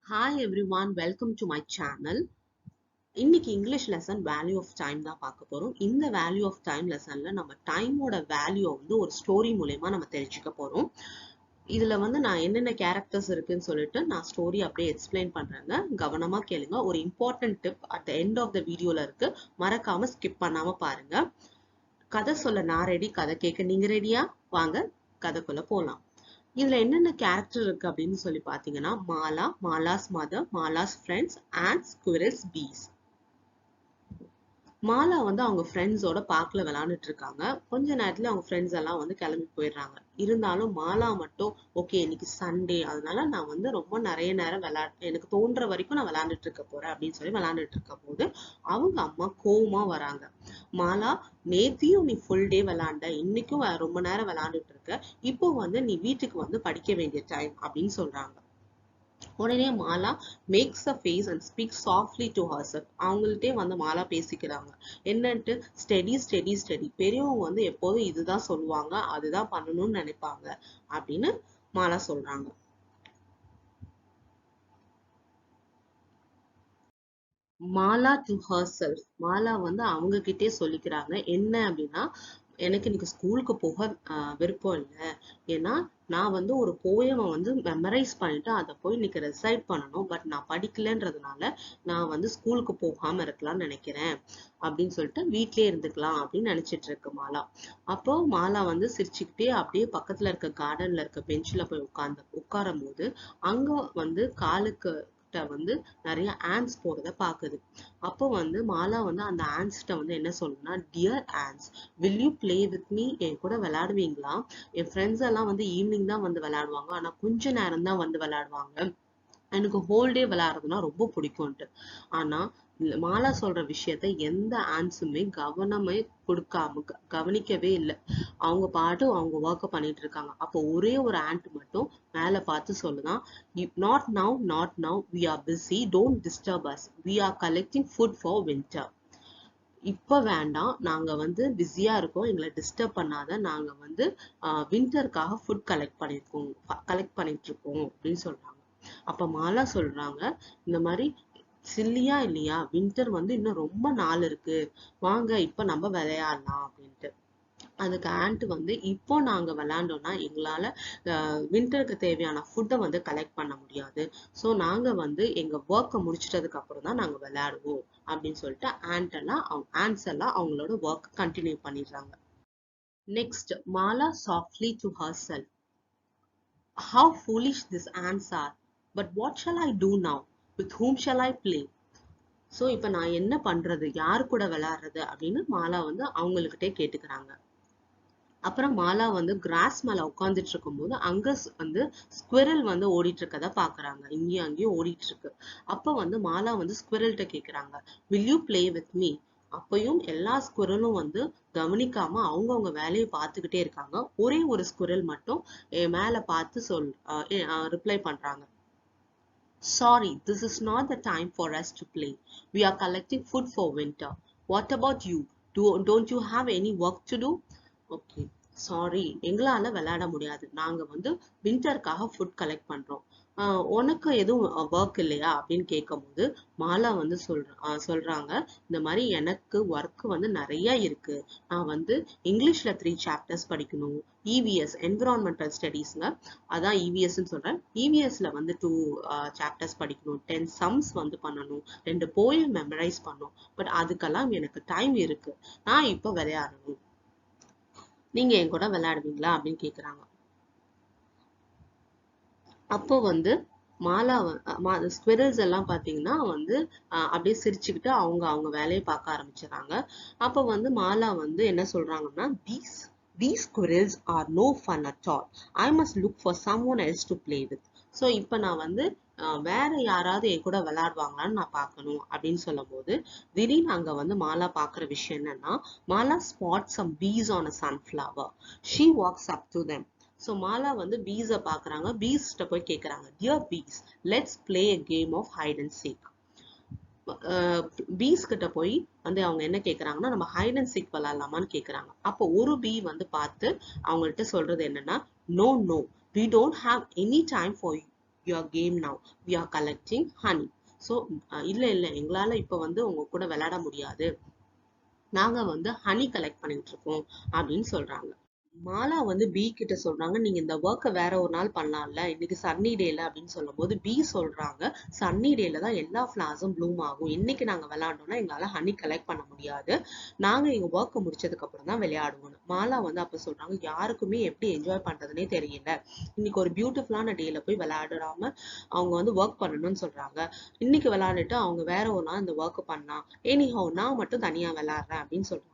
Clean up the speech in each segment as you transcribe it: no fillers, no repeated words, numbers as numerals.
Hi everyone, welcome to my channel. இன்னைக்கு English lesson value of time தான் பார்க்க போறோம். இந்த வேல்யூ ஆஃப் டைம் லெசன்ல நம்ம டைமோட வேல்யூ வந்து ஒரு ஸ்டோரி மூலமா நம்ம தெரிஞ்சுக்க போறோம். இதுல வந்து நான் என்னென்ன கேரக்டர்ஸ் இருக்குன்னு சொல்லிட்டு நான் ஸ்டோரி அப்படியே எக்ஸ்பிளைன் பண்றேங்க. கவனமா கேளுங்க. ஒரு important tip at the end of the வீடியோல இருக்கு. மறக்காம ஸ்கிப் பண்ணாம பாருங்க. கதை சொல்ல நான் ரெடி, கதை கேட்க நீங்க ரெடியா? வாங்க கதைக்குள்ள போலாம். இதுல என்னென்ன கேரக்டர் இருக்கு அப்படின்னு சொல்லி பாத்தீங்கன்னா Mala, Mala's mother, Mala's friends, and squirrels, bees. Mala வந்து அவங்க ஃப்ரெண்ட்ஸோட பார்க்ல விளையாண்டுட்டு இருக்காங்க. கொஞ்ச நேரத்துல அவங்க ஃப்ரெண்ட்ஸ் எல்லாம் வந்து கிளம்பி போயிடுறாங்க. இருந்தாலும் மாலா மட்டும் ஓகே இன்னைக்கு சண்டே, அதனால நான் வந்து ரொம்ப நிறைய நேரம் எனக்கு தோன்ற வரைக்கும் நான் விளையாண்டுட்டு இருக்க போறேன் அப்படின்னு சொல்லி விளையாண்டுட்டு இருக்க போது அவங்க அம்மா கோவமா வராங்க. மாலா, நேத்தியும் நீ ஃபுல் டே விளையாண்ட, இன்னைக்கும் ரொம்ப நேரம் விளையாண்டுட்டு இருக்க, இப்போ வந்து நீ வீட்டுக்கு வந்து படிக்க வேண்டிய டைம் அப்படின்னு சொல்றாங்க. உடனே Mala makes a face and speak softly to herself. அவங்கள்ட்டே வந்து மாலா பேசிக்கிறாங்க. என்னன்ட்டு ஸ்டெடி ஸ்டெடி ஸ்டெடி, பெரியவங்க வந்து எப்போதும் இதுதான் சொல்லுவாங்க, அதுதான் பண்ணணும்னு நினைப்பாங்க அப்படின்னு மாலா சொல்றாங்க. மாலா டு ஹர்செல்ஃப், மாலா வந்து அவங்க கிட்டே சொல்லிக்கிறாங்க. என்ன அப்படின்னா, எனக்கு இன்னைக்கு ஸ்கூலுக்கு போக விருப்பம் இல்லை. ஏன்னா நான் வந்து ஒரு போயமை வந்து மெமரைஸ் பண்ணிட்டு அதை போய் இன்னைக்கு ரெசைட் பண்ணணும். பட் நான் படிக்கலன்றதுனால நான் வந்து ஸ்கூலுக்கு போகாம இருக்கலாம்னு நினைக்கிறேன் அப்படின்னு சொல்லிட்டு வீட்லயே இருந்துக்கலாம் அப்படின்னு நினைச்சிட்டு இருக்கு மாலா. அப்போ மாலா வந்து சிரிச்சுக்கிட்டே அப்படியே பக்கத்துல இருக்க கார்டன்ல இருக்க பெஞ்ச்ல போய் உட்காரும் போது அங்க வந்து காலுக்கு வந்து நிறைய ஆன்ஸ் போறத பாக்குது. அப்போ வந்து மாலா வந்து அந்த ஆன்ஸ்கிட்ட வந்து என்ன சொல்லுன்னா, dear ants, will you play with me? என் கூட விளையாடுவீங்களா? என் ஃப்ரெண்ட்ஸ் எல்லாம் வந்து ஈவினிங் தான் வந்து விளையாடுவாங்க, ஆனா கொஞ்ச நேரம் தான் வந்து விளையாடுவாங்க. எனக்கு ஹோல் டே விளையாடுறதுன்னா ரொம்ப பிடிக்கும்ட்டு. ஆனா மாலா சொல்ற விஷயத்த எந்த ஆன்ஸுமே கவனமே கொடுக்காம கவனிக்கவே இல்லை. அவங்க பாட்டு அவங்க ஒர்க்க பண்ணிட்டு இருக்காங்க. அப்போ ஒரே ஒரு ஆண்ட் மட்டும் மேல பார்த்து சொல்லுதான், not now, not now, we are busy, don't disturb us, we are collecting food for winter. இப்ப வேண்டாம், நாங்க வந்து பிஸியா இருக்கோம், எங்களை டிஸ்டர்ப் பண்ணாத, நாங்க வந்து வின்டருக்காக ஃபுட் கலெக்ட் பண்ணிட்டு இருக்கோம் அப்படின்னு சொல்றாங்க. அப்ப மாலா சொல்றாங்க, இந்த மாதிரி சில்லியா இல்லையா, வின்டர் வந்து இன்னும் ரொம்ப நாள் இருக்கு, வாங்க இப்ப நம்ம விளையாடலாம் அப்படின்ட்டு. அதுக்கு ஆண்ட் வந்து, இப்போ நாங்க விளையாண்டோம்னா எங்களால வின்டருக்கு தேவையான ஃபுட்டை வந்து கலெக்ட் பண்ண முடியாது. ஸோ நாங்க வந்து எங்க ஒர்க்கை முடிச்சிட்டதுக்கு அப்புறம் தான் நாங்க விளையாடுவோம் அப்படின்னு சொல்லிட்டு ஆண்ட்ஸ் எல்லாம் அவங்களோட ஒர்க் கண்டினியூ பண்ணிடுறாங்க. Next, Mala softly to herself, how foolish these ants are, but what shall I do now, with whom shall I play? So இப்ப நான் என்ன பண்றது, யாரு கூட விளையாடுறது அப்படின்னு மாலா வந்து அவங்ககிட்டே கேட்டுக்கிறாங்க. அப்புறம் மாலா வந்து கிராஸ் மேல உட்காந்துட்டு இருக்கும் போது அங்க வந்து ஸ்குவிரல் வந்து ஓடிட்டு இருக்கத பாக்குறாங்க. இங்கேயும் அங்கேயும் ஓடிட்டு இருக்கு. அப்ப வந்து மாலா வந்து ஸ்குவிரல்கிட்ட கேக்குறாங்க, will you play with me? அப்பயும் எல்லா ஸ்குவிரலும் வந்து கவனிக்காம அவங்கவுங்க வேலையை பார்த்துக்கிட்டே இருக்காங்க. ஒரே ஒரு ஸ்குவிரல் மட்டும் மேல பார்த்து ரிப்ளை பண்றாங்க. Sorry, this is not the time for us to play. We are collecting food for winter. What about you? Don't you have any work to do? Okay, sorry, எங்களால விளையாட முடியாது, நாங்க வந்து வின்டருக்காக ஃபுட் கலெக்ட் பண்றோம். உனக்கு எதுவும் work இல்லையா அப்படின்னு கேட்கும் போது மாலா வந்து சொல்றாங்க, இந்த மாதிரி எனக்கு ஒர்க் வந்து நிறைய இருக்கு. நான் வந்து இங்கிலீஷ்ல 3 சாப்டர்ஸ் படிக்கணும், இவிஎஸ் என்விரான்மெண்டல் ஸ்டடீஸ்ங்க, அதான் இவிஎஸ்ன்னு சொல்றேன், இவிஎஸ்ல வந்து 2 சாப்டர்ஸ் படிக்கணும், 10 சம்ஸ் வந்து பண்ணணும், 2 போயம் மெமரைஸ் பண்ணணும். பட் அதுக்கெல்லாம் எனக்கு டைம் இருக்கு, நான் இப்ப விளையாடணும், நீங்க என் கூட விளையாடுவீங்களா அப்படின்னு கேக்குறாங்க. அப்போ வந்து மாலா ஸ்குவிரல்ஸ் எல்லாம் பாத்தீங்கன்னா வந்து அப்படியே சிரிச்சுக்கிட்டு அவங்க அவங்க வேலையை பார்க்க ஆரம்பிச்சிடறாங்க. அப்ப வந்து மாலா வந்து என்ன சொல்றாங்கன்னா, these squirrels are no fun at all. I must look for someone else to play with. So இப்போ நான் வந்து வேற யாராவது என் கூட விளையாடுவாங்களான்னு நான் பார்க்கணும் அப்படின்னு சொல்லும் போது திடீர்னு அங்க வந்து மாலா பாக்குற விஷயம் என்னன்னா, Mala spot some bees on a sunflower. She walks up to them. So Mala வந்து பீஸை பாக்குறாங்க. பீஸ்கிட்ட போய் கேட்கறாங்க, dear bees, let's play a game of hide and seek. Bees கிட்ட போய் வந்து அவங்க என்ன கேக்குறாங்கன்னா, நம்ம ஹைட் அண்ட் சீக் விளையாடலாமான்னு கேக்குறாங்க. அப்போ ஒரு பீ வந்து பார்த்து அவங்கள்ட்ட சொல்றது என்னன்னா, no no, we don't have any time for your game now. We are collecting honey. So இல்ல இல்ல எங்களால இப்ப வந்து உங்க கூட விளையாட முடியாது, நாங்க வந்து ஹனி கலெக்ட் பண்ணிட்டு இருக்கோம் அப்படின்னு சொல்றாங்க. மாலா வந்து பி கிட்ட சொல்றாங்க, நீங்க இந்த ஒர்க்கை வேற ஒரு நாள் பண்ணலாம்ல, இன்னைக்கு சன்னி டேல அப்படின்னு சொல்லும் போது பி சொல்றாங்க, சன்னி டேல தான் எல்லா ஃபிளார்ஸும் ப்ளூம் ஆகும், இன்னைக்கு நாங்க விளையாண்டோம்னா எங்களால ஹனி கலெக்ட் பண்ண முடியாது, நாங்க எங்க ஒர்க்கை முடிச்சதுக்கு அப்புறம் தான் விளையாடுவோம். மாலா வந்து அப்ப சொல்றாங்க, யாருக்குமே எப்படி என்ஜாய் பண்றதுனே தெரியல, இன்னைக்கு ஒரு பியூட்டிஃபுல்லான டேல போய் விளையாடாம அவங்க வந்து ஒர்க் பண்ணணும்னு சொல்றாங்க, இன்னைக்கு விளையாண்டுட்டு அவங்க வேற ஒரு நாள் இந்த ஒர்க் பண்ணா, எனிஹவ் நான் மட்டும் தனியா விளையாடுறேன் அப்படின்னு சொல்றாங்க.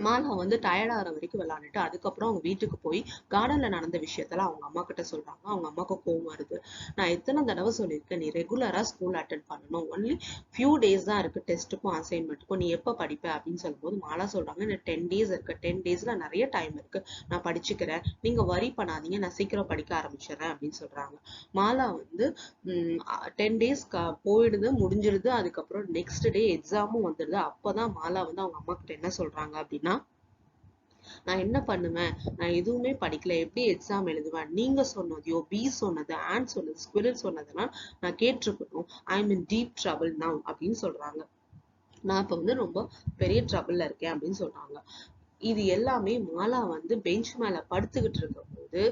மாலா வந்து டயர்ட் ஆகிற வரைக்கும் விளையாண்டுட்டு அதுக்கப்புறம் அவங்க வீட்டுக்கு போய் கார்டன்ல நடந்த விஷயத்தெல்லாம் அவங்க அம்மா கிட்ட சொல்றாங்க. அவங்க அம்மாவுக்கு கோவம் வருது. நான் எத்தனை தடவை சொல்லியிருக்கேன், நீ ரெகுலரா ஸ்கூல் அட்டென்ட் பண்ணணும், ஒன்லி ஃபியூ டேஸ் தான் இருக்கு டெஸ்ட்டுக்கும் அசைன்மெண்ட்டுக்கும், நீ எப்ப படிப்ப அப்படின்னு சொல்லும்போது மாலா சொல்றாங்க, எனக்கு 10 days இருக்கு, 10 daysல நிறைய டைம் இருக்கு, நான் படிச்சுக்கிறேன், நீங்க வரி பண்ணாதீங்க, நான் சீக்கிரம் படிக்க ஆரம்பிச்சிடுறேன் அப்படின்னு சொல்றாங்க. மாலா வந்து 10 days போயிடுது, முடிஞ்சிடுது. அதுக்கப்புறம் நெக்ஸ்ட் டே எக்ஸாமும் வந்துடுது. அப்பதான் மாலா வந்து அவங்க அம்மா கிட்ட என்ன சொல்றாங்க அப்படின்னா, நான் என்ன பண்ணுவேன், நான் எதுவுமே படிக்கல, எப்படி எக்ஸாம் எழுதுவேன், நீங்க சொன்னதையோ பி சொன்னது ஆண்ட் சொன்னது ஸ்குரில் சொன்னதெல்லாம் நான் கேட்டிருக்கணும், I am in deep trouble now அப்படின்னு சொல்றாங்க. நான் இப்ப வந்து ரொம்ப பெரிய ட்ரபிள்ல இருக்கேன் அப்படின்னு சொல்றாங்க. இது எல்லாமே மாலா வந்து பெஞ்ச் மேல படுத்துக்கிட்டு இருக்கும் போது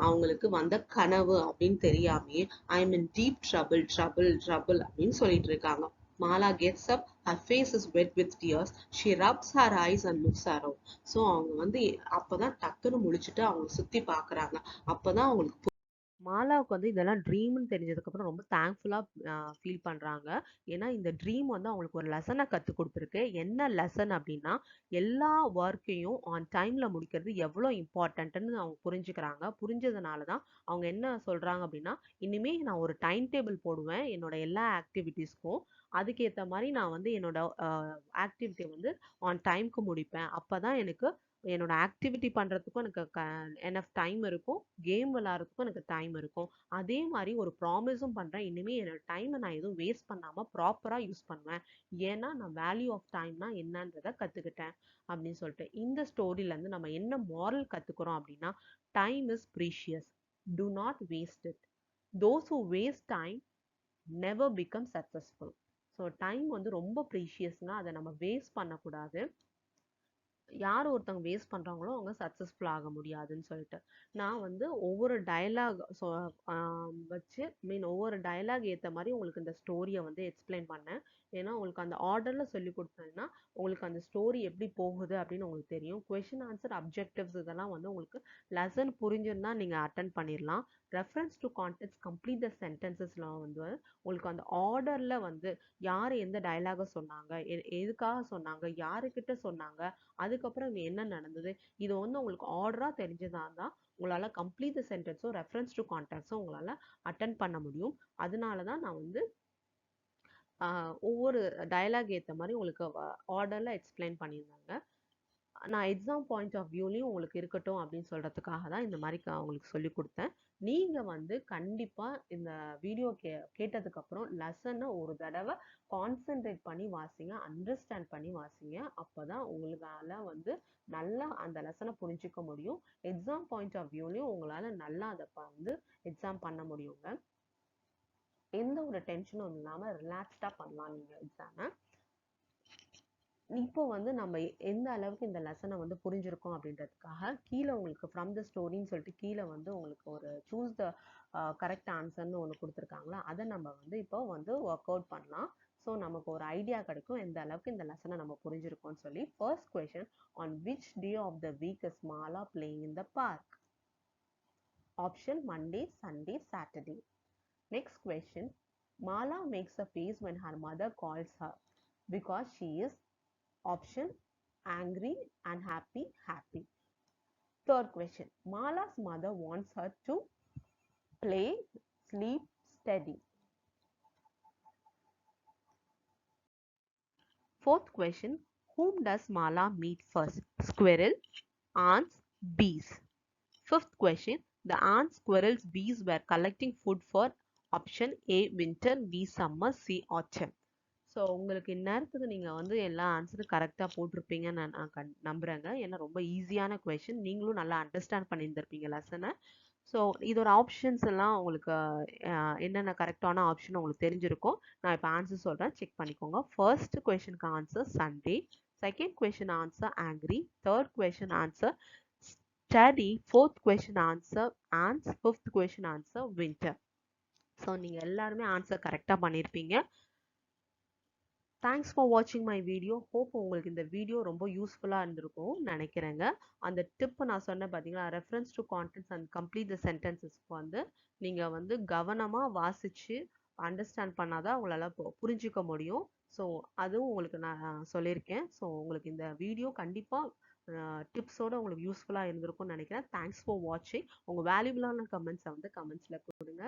அவங்களுக்கு வந்த கனவு அப்படின்னு தெரியாமே I am in deep trouble trouble trouble அப்படின்னு சொல்லிட்டு இருக்காங்க. Mala gets up, her face is wet with tears, she rubs her eyes and looks around. so அவங்க வந்து அப்பதான் டக்குன்னு முழிச்சுட்டு அவங்க சுத்தி பாக்குறாங்க. அப்பதான் அவங்களுக்கு மாலாவுக்கு வந்து இதெல்லாம் ட்ரீம்னு தெரிஞ்சதுக்கு அப்புறம் ரொம்ப தேங்க்ஃபுல்லா ஃபீல் பண்றாங்க. ஏன்னா இந்த ட்ரீம் வந்து அவங்களுக்கு ஒரு லெசனை கத்து கொடுத்துருக்கு. என்ன லெசன் அப்படின்னா, எல்லா ஒர்க்கையும் ஆன் டைம்ல முடிக்கிறது எவ்வளோ இம்பார்ட்டன்ட்னு அவங்க புரிஞ்சுக்கிறாங்க. புரிஞ்சதுனால தான் அவங்க என்ன சொல்றாங்க அப்படின்னா, இனிமே நான் ஒரு டைம் டேபிள் போடுவேன் என்னோட எல்லா ஆக்டிவிட்டீஸ்க்கும், அதுக்கேற்ற மாதிரி நான் வந்து என்னோட ஆக்டிவிட்டி வந்து ஆன் டைம்க்கு முடிப்பேன். அப்பதான் எனக்கு என்னோட ஆக்டிவிட்டி பண்றதுக்கும் எனக்கு எனஃப் டைம் இருக்கும், கேம் விளையாடுறதுக்கும் எனக்கு டைம் இருக்கும். அதே மாதிரி ஒரு ப்ராமிஸும் பண்றேன், இனிமே என்னோட டைமை நான் எதுவும் வேஸ்ட் பண்ணாம ப்ராப்பரா யூஸ் பண்ணுவேன். ஏன்னா நான் வேல்யூ ஆஃப் டைம்னா என்னன்றதை கத்துக்கிட்டேன் அப்படின்னு சொல்லிட்டு. இந்த ஸ்டோரியில இருந்து நம்ம என்ன மாரல் கத்துக்கிறோம் அப்படின்னா, time is precious, to not waste it, those who waste time never become successful. So time வந்து ரொம்ப ப்ரீஷியஸ்னா அதை நம்ம வேஸ்ட் பண்ணக்கூடாது. யார் ஒருத்தவங்க வேஸ்ட் பண்றாங்களோ அவங்க சக்சஸ்ஃபுல் ஆக முடியாதுன்னு சொல்லிட்டு, நான் வந்து ஒவ்வொரு டயலாக் வச்சு ஒவ்வொரு டயலாக் ஏத்த மாதிரி உங்களுக்கு இந்த ஸ்டோரியை வந்து எக்ஸ்பிளைன் பண்ணேன். ஏன்னா உங்களுக்கு அந்த ஆர்டர்ல சொல்லி கொடுத்தேன்னா உங்களுக்கு அந்த ஸ்டோரி எப்படி போகுது அப்படின்னு உங்களுக்கு தெரியும். கொஸ்டின் ஆன்சர் அப்ஜெக்டிவ்ஸ் இதெல்லாம் வந்து உங்களுக்கு லெசன் புரிஞ்சிருந்தா நீங்க அட்டன் பண்ணிடலாம். Reference to contexts complete the சென்டென்சஸ்லாம் வந்து உங்களுக்கு அந்த ஆர்டர்ல வந்து யார் எந்த டயலாக சொன்னாங்க, எதுக்காக சொன்னாங்க, யாருக்கிட்ட சொன்னாங்க, அதுக்கப்புறம் இங்க என்ன நடந்தது, இது வந்து உங்களுக்கு ஆர்டரா தெரிஞ்சதான் உங்களால கம்ப்ளீட் த சென்டென்ஸோ ரெஃபரன்ஸ் டு கான்டெக்ட்ஸோ உங்களால அட்டன் பண்ண முடியும். அதனால தான் நான் வந்து ஒவ்வொரு டயலாக் ஏற்ற மாதிரி உங்களுக்கு ஆர்டர்ல எக்ஸ்பிளைன் பண்ணியிருந்தாங்க. நான் எக்ஸாம் பாயிண்ட் ஆஃப் வியூலையும் உங்களுக்கு இருக்கட்டும் அப்படின்னு சொல்றதுக்காக தான் இந்த மாதிரி உங்களுக்கு சொல்லி கொடுத்தேன். நீங்க வந்து கண்டிப்பா இந்த வீடியோ கேட்டதுக்கு அப்புறம் லெசனை ஒரு தடவை கான்சென்ட்ரேட் பண்ணி வாசிங்க, அண்டர்ஸ்டாண்ட் பண்ணி வாசிங்க. அப்பதான் உங்களால வந்து நல்லா அந்த லெசனை புரிஞ்சுக்க முடியும். எக்ஸாம் பாயிண்ட் ஆஃப் வியூலையும் உங்களால நல்லா அதை வந்து எக்ஸாம் பண்ண முடியுங்க. எந்த ஒரு டென்ஷனும் இல்லாம ரிலாக்ஸ்டா பண்ணலாம் நீங்க எக்ஸாமை. இப்போ வந்து நம்ம எந்த அளவுக்கு இந்த லெசனை வந்து புரிஞ்சிருக்கோம் அப்படின்றதுக்காக கீழே உங்களுக்கு ஃப்ரம் த ஸ்டோரின்னு சொல்லிட்டு கீழே வந்து உங்களுக்கு ஒரு சூஸ் த கரெக்ட் ஆன்சர்னு ஒன்று கொடுத்துருக்காங்களா, அதை நம்ம வந்து இப்போ வந்து ஒர்க் அவுட் பண்ணலாம். ஸோ நமக்கு ஒரு ஐடியா கிடைக்கும் எந்த அளவுக்கு இந்த லெசனை நம்ம புரிஞ்சிருக்கோம்னு சொல்லி. First question, on which day of the week is Mala playing in the park? Option Monday, Sunday, Saturday. Next question, Mala makes a face when her mother calls her because she is option angry, unhappy, happy. Third question, Mala's mother wants her to play, sleep, study. Fourth question, whom does Mala meet first? Squirrel, ants, bees. Fifth question, the ants, squirrels, bees were collecting food for option A winter, B summer, C autumn. So உங்களுக்கு இந்நேரத்துக்கு நீங்கள் வந்து எல்லா ஆன்சரும் கரெக்டாக போட்டிருப்பீங்கன்னு நான் நம்புகிறேங்க. ஏன்னா ரொம்ப ஈஸியான கொஷின், நீங்களும் நல்லா அண்டர்ஸ்டாண்ட் பண்ணியிருந்திருப்பீங்க லெசனை. ஸோ இதோட ஆப்ஷன்ஸ் எல்லாம் உங்களுக்கு என்னென்ன கரெக்டான ஆப்ஷன் உங்களுக்கு தெரிஞ்சிருக்கும். நான் இப்போ ஆன்சர் சொல்கிறேன், செக் பண்ணிக்கோங்க. ஃபர்ஸ்ட் கொஷனுக்கு answer Sunday, second question answer angry, third question answer study, fourth question answer ants, fifth question answer winter. So நீங்கள் எல்லாருமே ஆன்சர் கரெக்டாக பண்ணியிருப்பீங்க. தேங்க்ஸ் ஃபார் வாட்சிங் மை வீடியோ. ஹோப் உங்களுக்கு இந்த வீடியோ ரொம்ப யூஸ்ஃபுல்லாக இருந்திருக்கும் நினைக்கிறேங்க. அந்த டிப் நான் சொன்னேன் பார்த்தீங்களா, reference to contents and complete the சென்டென்சஸ்க்கு வந்து நீங்கள் வந்து கவனமாக வாசித்து அண்டர்ஸ்டாண்ட் பண்ணாதான் உங்களால் புரிஞ்சிக்க முடியும். ஸோ அதுவும் உங்களுக்கு நான் சொல்லியிருக்கேன். ஸோ உங்களுக்கு இந்த வீடியோ கண்டிப்பாக டிப்ஸோட உங்களுக்கு யூஸ்ஃபுல்லாக இருந்திருக்கும்னு நினைக்கிறேன். தேங்க்ஸ் ஃபார் வாட்சிங். உங்கள் வேல்யூபிளான கமெண்ட்ஸை வந்து கமெண்ட்ஸில் கொடுங்க.